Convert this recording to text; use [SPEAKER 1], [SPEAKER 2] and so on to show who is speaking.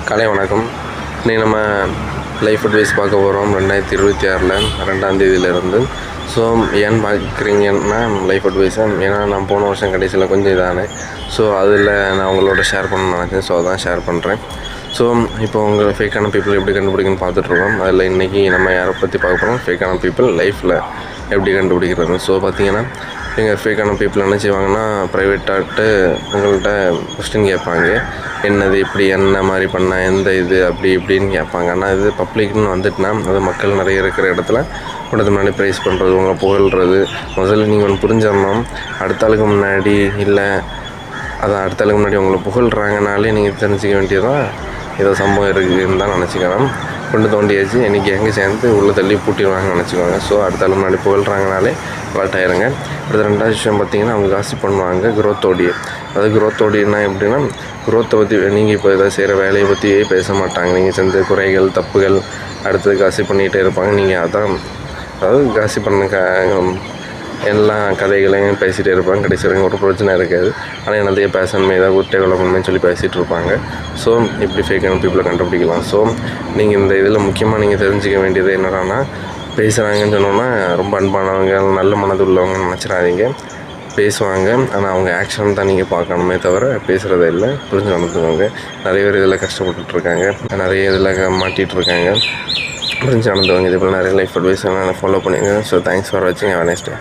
[SPEAKER 1] காலை வணக்கம். இன்றைக்கி நம்ம லைஃப் அட்வைஸ் பார்க்க போகிறோம் 2026 2ஆம் தேதியிலேருந்து. ஸோ ஏன்னு பார்க்குறீங்கன்னா லைஃப் அட்வைஸை, ஏன்னா நான் போன வருஷம் கடைசியில் கொஞ்சம் இதானேன். ஸோ அதில் நான் உங்களோட ஷேர் பண்ணணும்னு நினச்சேன். ஸோ அதான் ஷேர் பண்ணுறேன். ஸோ இப்போ உங்கள் ஃபேக்கான பீப்புள் எப்படி கண்டுபிடிக்கணும்னு பார்த்துட்ருக்கோம். அதில் இன்றைக்கி நம்ம யாரை பற்றி பார்க்க போகிறோம், ஃபேக்கான பீப்புள் லைஃப்பில் எப்படி கண்டுபிடிக்கிறது. ஸோ பார்த்திங்கன்னா எங்கள் ஃபேக்கான பீப்புள் என்ன செய்வாங்கன்னா, ப்ரைவேட்டாகிட்டு உங்கள்கிட்ட கொஸ்டின் கேட்பாங்க. என்னது, இப்படி என்ன மாதிரி பண்ணால் எந்த இது அப்படி இப்படின்னு கேட்பாங்க. ஆனால் இது பப்ளிக்னு வந்துட்டுனா, அது மக்கள் நிறைய இருக்கிற இடத்துல கூடத்து முன்னாடி ப்ரைஸ் பண்ணுறது, உங்களை புகழ்கிறது. முதல்ல நீங்கள் ஒன்று புரிஞ்சிடணும், அடுத்த ஆளுக்கு முன்னாடி இல்லை, அதான் அடுத்த ஆளுக்கு முன்னாடி உங்களை புகழ்கிறாங்கனாலே நீங்கள் தெரிஞ்சிக்க வேண்டியதான் ஏதோ சம்பவம் இருக்குதுன்னு தான் நினச்சிக்கலாம். கொண்டு தோண்டியாச்சு, இன்றைக்கி எங்கே சேர்ந்து உள்ளே தள்ளி பூட்டிடுவாங்கன்னு நினச்சிக்குவாங்க. ஸோ அடுத்த ஆள் முன்னாடி புகழ்கிறாங்கனாலே வாட்டாயிருங்க. அடுத்த ரெண்டாவது விஷயம் பார்த்திங்கன்னா, அவங்க காசி பண்ணுவாங்க குரோத்தோடைய. அதாவது குரோத்தோடினா எப்படின்னா, குரோத்தை பற்றி நீங்கள் இப்போ எதாவது செய்கிற வேலையை பற்றியே பேச மாட்டாங்க. நீங்கள் செஞ்ச குறைகள் தப்புகள் அடுத்தது காசி பண்ணிகிட்டே இருப்பாங்க. நீங்கள் அதாவது காசி பண்ண எல்லா கதைகளையும் பேசிகிட்டே இருப்பாங்க. கடைசி வரைக்கும் ஒரு பிரச்சனை இருக்காது. ஆனால் என்னதையே பேசணுமே, ஏதாவது குட்டை குழப்பமே சொல்லி பேசிகிட்டு இருப்பாங்க. ஸோ இப்படி ஃபேக்கான பீப்புளை கண்டுபிடிக்கலாம். ஸோ நீங்கள் இந்த இதில் முக்கியமாக நீங்கள் தெரிஞ்சிக்க வேண்டியது என்னடான்னா, பேசுகிறாங்கன்னு சொன்னோன்னா ரொம்ப அன்பானவங்க நல்ல மனது உள்ளவங்க நினச்சிடாதீங்க. பேசுவாங்க, ஆனால் அவங்க ஆக்ஷன் தான் நீங்கள் பார்க்கணுமே தவிர பேசுகிறதே இல்லை. புரிஞ்சு நடந்துக்கோங்க. நிறைய பேர் இதில் கஷ்டப்பட்டுட்ருக்காங்க, நிறைய இதில் மாட்டிகிட்ருக்காங்க. புரிஞ்சு நடந்துவாங்க. இதே போல் நிறைய லைஃப் அட்வைஸ் ஃபாலோ பண்ணுங்க. ஸோ தேங்க்ஸ் ஃபார் வாட்சிங். Have a nice day.